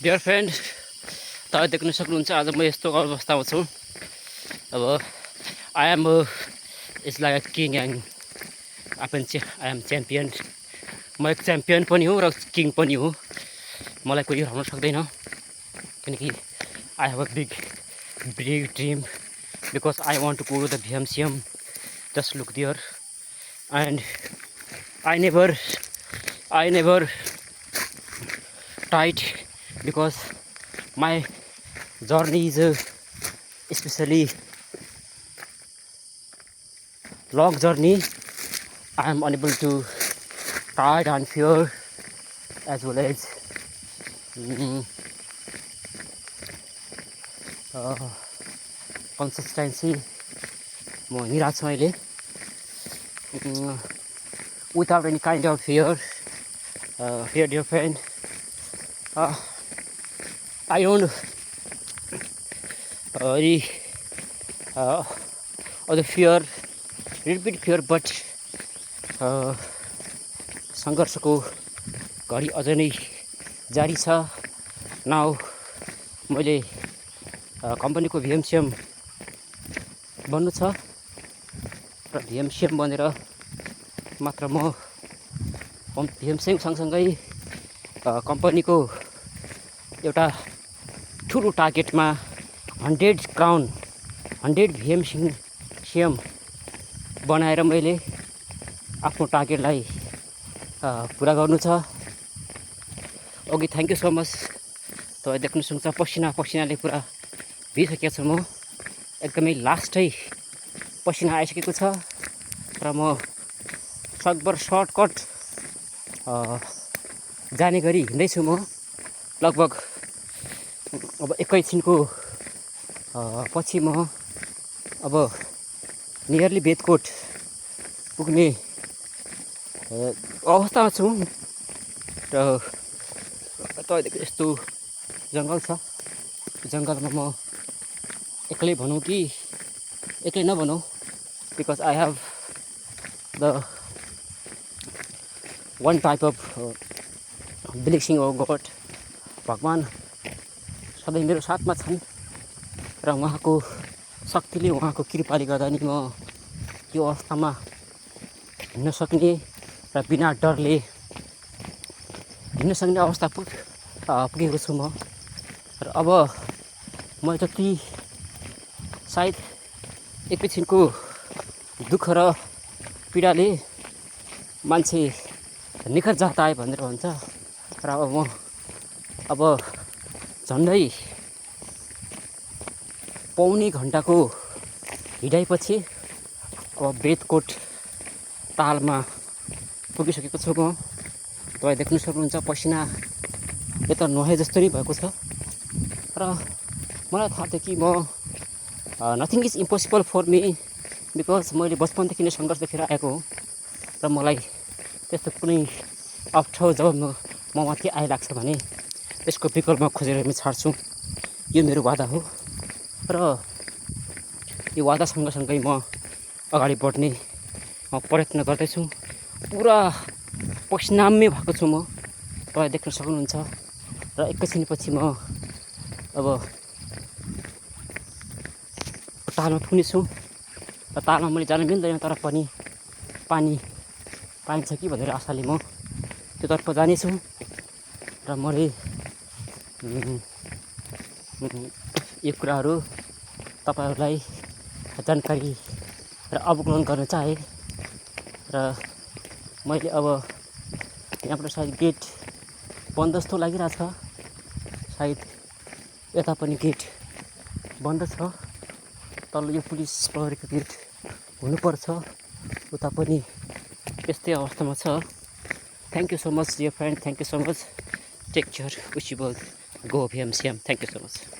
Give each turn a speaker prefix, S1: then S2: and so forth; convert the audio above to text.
S1: Dear friend, तपाईँ देख्न सक्नुहुन्छ आज म यस्तो अवस्थामा छु। अब I am it's like a king and I am champion. म एक च्याम्पियन पनि हो र किङ पनि हो। मलाई कोही हराउन सक्दैन किनकि I have a big dream because I want to go to the VMCM. Just look there and I never tried because my journey is especially long journey. I am unable to try and fear as well as consistency. म निराश छु अहिले without any kind of fear. Here, dear friend, I don't really or the fear, little bit fear, but सङ्घर्षको घडी अझै नै जारी छ. नाउ मैले कम्पनीको VMCM बन्नु छ र VMCM बनेर मात्र म VMCM सँगसँगै कम्पनीको एउटा ठुलो टार्गेटमा 100 VMCM बनाएर मैले आफ्नो टार्गेटलाई पुरा गर्नु छ. Okay, thank you so much. तपाईँ देख्न सक्नुहुन्छ पसिनाले पुरा भिजिसकेको छु. म एकदमै लास्टै पसिना आइसकेको छ र म सर्टकट जाने गरी हिँड्दैछु. म लगभग अब एकैछिनको पछि म अब नियरली बेदकोट पुग्ने अवस्थामा छु र तपाईँको यस्तो जङ्गल छ. जङ्गलमा म एक्लै भनौँ कि एक्लै नभनौँ, because I have the one type of blessing of God. भगवान् सधैँ मेरो साथमा छन् र उहाँको शक्तिले, उहाँको कृपाले गर्दा नि म यो अवस्थामा हिँड्न सक्ने र बिना डरले हिँड्न सक्ने अवस्था पुगेको छु म. र अब म जति सायद एकैछिनको दुःख र पीडाले मान्छे निखर जाता आए भनेर भन्छ र अब झन्डै पौनी घन्टाको हिँडाइपछि अब बेदकोट तालमा पुगिसकेको छु. म तपाईँ देख्न सक्नुहुन्छ पसिना यता नुहाए जस्तो नै भएको छ र मलाई थाहा थियो कि म nothing is impossible for me because मैले बचपनदेखि नै सङ्घर्ष देखेर आएको हो र मलाई त्यस्तो कुनै अप्ठ्यारो जब म माथि आइलाग्छ भने त्यसको विकल्प खोजेर म छाड्छु. यो मेरो वादा हो र यो वादा सँगसँगै म अगाडि बढ्ने प्रयत्न गर्दैछु. पुरा पसिनाम्य भएको छु म, तपाईँ देख्न सक्नुहुन्छ. र एकैछिनपछि म अब तालमा पुग्नेछु र तालमा मैले जान मिल्दैन, तर पनि पानी पाइन्छ कि भनेर आशाले म त्योतर्फ जानेछु. र मैले यो कुराहरू तपाईँहरूलाई जानकारी र अवगमन गर्न चाहे. र मैले अब यहाँबाट सायद गेट बन्द जस्तो लागिरहेछ. सायद यता पनि गेट बन्द छ. तल यो पुलिस प्रहरीको गेट हुनुपर्छ. उता पनि त्यस्तै अवस्थामा छ. Thank you so much dear friend. Thank you so much. Take care. Wish you both go VMCM. Thank you so much.